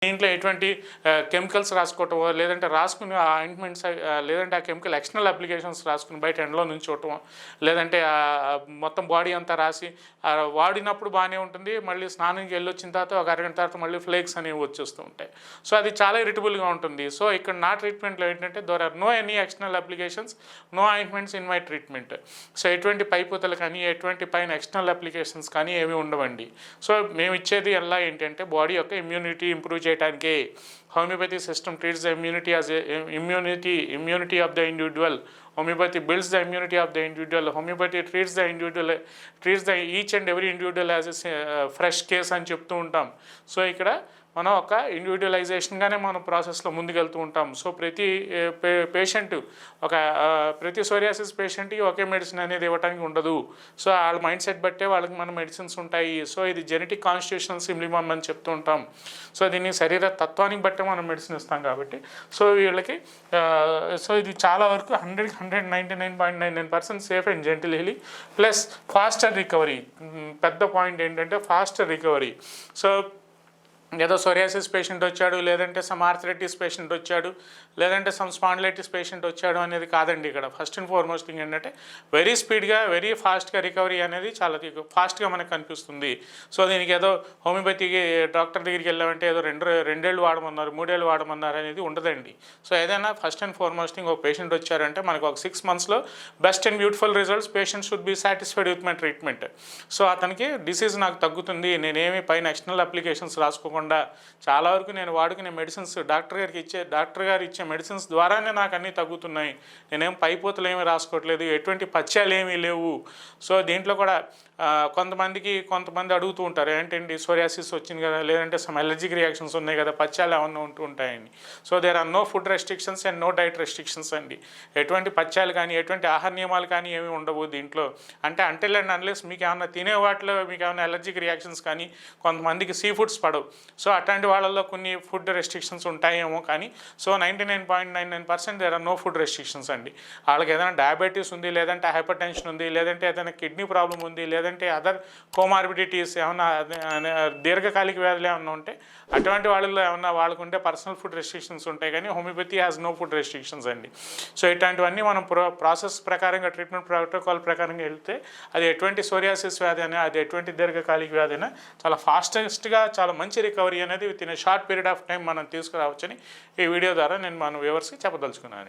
దీంట్లో ఎటువంటి కెమికల్స్ రాసుకోవటమో లేదంటే రాసుకుని ఆ ఆయింట్మెంట్స్ లేదంటే ఆ కెమికల్ ఎక్స్టర్నల్ అప్లికేషన్స్ రాసుకుని బయట ఎండలో నుంచోవటం లేదంటే మొత్తం బాడీ అంతా రాసి వాడినప్పుడు బాగానే ఉంటుంది, మళ్ళీ స్నానంకి వెళ్ళొచ్చిన తర్వాత ఒక అరగంట తర్వాత మళ్ళీ ఫ్లేక్స్ అనేవి వచ్చేస్తూ ఉంటాయి. సో అది చాలా ఇరిటబుల్గా ఉంటుంది. సో ఇక్కడ నా ట్రీట్మెంట్లో ఏంటంటే there are no any external applications, no ointments in my treatment. So ఎటువంటి పైపోతలు కానీ ఎటువంటి పైన ఎక్స్టర్నల్ అప్లికేషన్స్ కానీ ఏమీ ఉండవండి. సో మేము ఇచ్చేది ఎలా ఏంటంటే బాడీ యొక్క ఇమ్యూనిటీ ఇంప్రూవ్ చేయడానికి homeopathy system treats the immunity as a immunity of the individual. Homeopathy builds the immunity of the individual. Homeopathy treats the each and every individual as a fresh case అని చెప్తూ ఉంటాం. So ఇక్కడ మనం ఒక ఇండివిజువలైజేషన్గానే మనం ప్రాసెస్లో ముందుకెళ్తూ ఉంటాం. సో ప్రతి ప్రతి సోరియాసిస్ పేషెంట్కి ఒకే మెడిసిన్ అనేది ఇవ్వడానికి ఉండదు. సో వాళ్ళ మైండ్ సెట్ బట్టే వాళ్ళకి మన మెడిసిన్స్ ఉంటాయి. సో ఇది జెనెటిక్ కాన్స్టిట్యూషనల్ సింప్లిమమ్ అని చెప్తూ ఉంటాం. సో దీన్ని శరీర తత్వానికి బట్టే మనం మెడిసిన్ ఇస్తాం కాబట్టి సో వీళ్ళకి సో ఇది చాలా వరకు 199.99% safe and gentle healing plus faster recovery. పెద్ద పాయింట్ ఏంటంటే ఫాస్టర్ రికవరీ. సో ఏదో సోరియాసిస్ పేషెంట్ వచ్చాడు, లేదంటే సమ్ ఆర్థరైటిస్ పేషెంట్ వచ్చాడు, లేదంటే సమ్ స్పాండిలైటిస్ పేషెంట్ వచ్చాడు అనేది కాదండి. ఇక్కడ ఫస్ట్ అండ్ ఫార్మోస్ట్ థింగ్ ఏంటంటే వెరీ స్పీడ్గా వెరీ ఫాస్ట్గా రికవరీ అనేది చాలా ఫాస్ట్గా మనకు కనిపిస్తుంది. సో దీనికి ఏదో హోమియోపతికి డాక్టర్ దగ్గరికి వెళ్ళామంటే ఏదో రెండేళ్ళు వాడమన్నారు, 3 ఏళ్ళు వాడమన్నారు అనేది ఉండదండి. సో ఏదైనా ఫస్ట్ అండ్ ఫార్మోస్ట్ థింగ్ ఒక పేషెంట్ వచ్చారంటే మనకు ఒక 6 monthsలో best and beautiful results, patient should be satisfied with my treatment. So అతనికి డిసీజ్ నాకు తగ్గుతుంది, నేనేమి పైన ఎక్స్టర్నల్ అప్లికేషన్స్ రాసుకోకుండా చాలా వరకు నేను వాడుకునే మెడిసిన్స్ డాక్టర్ గారు ఇచ్చే మెడిసిన్స్ ద్వారానే నాకు అన్నీ తగ్గుతున్నాయి, నేనేం పైపోతలు ఏమీ రాసుకోవట్లేదు, ఎటువంటి పథ్యాలు ఏమీ లేవు. సో దీంట్లో కూడా కొంతమంది అడుగుతూ ఉంటారు ఏంటండి సోరియాసిస్ వచ్చింది కదా, లేదంటే సమ్ అలర్జిక్ రియాక్షన్స్ ఉన్నాయి కదా, పథ్యాలు ఏమన్నా ఉంటూ ఉంటాయండి. So there are no food restrictions and no diet restrictions అండి. ఎటువంటి పథ్యాలు కానీ ఎటువంటి ఆహార నియమాలు కానీ ఏమీ ఉండవు దీంట్లో. అంటే అండ్ అన్లెస్ మీకు ఏమన్నా తినే వాటిలో మీకు ఏమైనా అలర్జిక్ రియాక్షన్స్ కానీ, కొంతమందికి సీ ఫుడ్స్ పడవు, సో అట్లాంటి వాళ్ళల్లో కొన్ని ఫుడ్ రెస్ట్రిక్షన్స్ ఉంటాయేమో. కానీ so 99.99% there are no food restrictions అండి. వాళ్ళకి ఏదైనా డయాబెటీస్ ఉంది, లేదంటే హైపర్ టెన్షన్ ఉంది, లేదంటే ఏదైనా కిడ్నీ ప్రాబ్లం ఉంది, లేదంటే అదర్ కోమార్బిడిటీస్ ఏమన్నా దీర్ఘకాలిక వ్యాధులు ఏమన్నా ఉంటే అటువంటి వాళ్ళలో ఏమన్నా వాళ్ళకుంటే పర్సనల్ ఫుడ్ రెస్ట్రిక్షన్స్ ఉంటాయి. కానీ homeopathy has no food restrictions అండి. సో ఇట్లాంటివన్నీ మనం ప్రాసెస్ ప్రకారంగా ట్రీట్మెంట్ ప్రోటోకాల్ ప్రకారంగా వెళ్తే అది ఎటువంటి సోరియాసిస్ వ్యాధి అయినా, అది ఎటువంటి దీర్ఘకాలిక వ్యాధి అయినా చాలా ఫాస్టెస్ట్గా చాలా మంచి రికవరీ అనేది with in short period of time మనం తీసుకురావచ్చని ఈ వీడియో ద్వారా నేను మన వ్యూవర్స్కి చెప్పదలుచుకున్నాను.